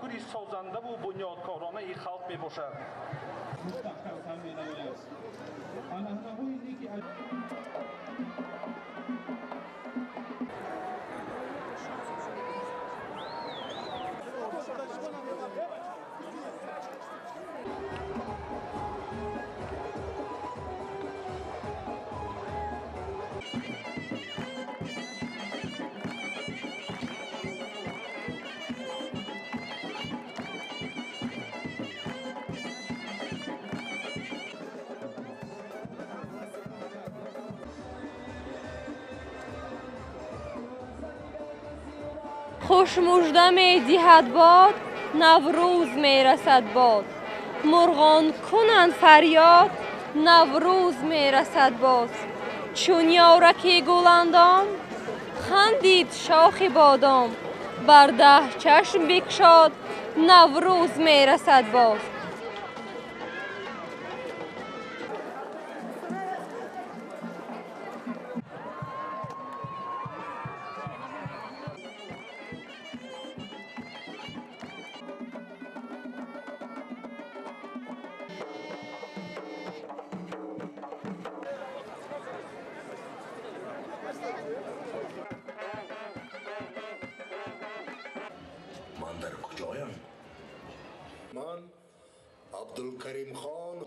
کاری سازنده و بنیادکارانه ای خلق می باشد. خوش مژده می دهد باد، نوروز می رسد باد. مرغان کنند فریاد، نوروز می رسد باز. چون یارکی گلندام خندید شاخ بادام. بر ده چشم بگشاد، نوروز می رسد باز. من در کجایم؟ من عبدالکریم خان.